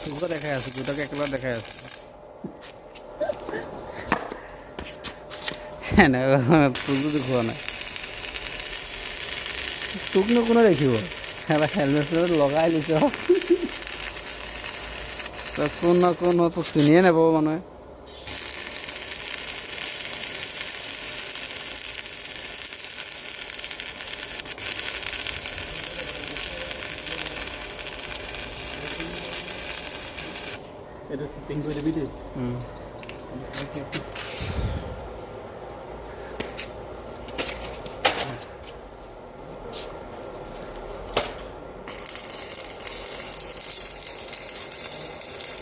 তোকে দেখাই আছো, দুটাকে একেবাৰে দেখাই আছো। তোকো দেখুৱা নাই, তোকনো কোনে দেখিব? হেলমেট লগাই লৈছ, কোন না কোন তোক চিনিয়ে নাপাব মানুহে। এটা চিপিং কৰি দিবি দেই।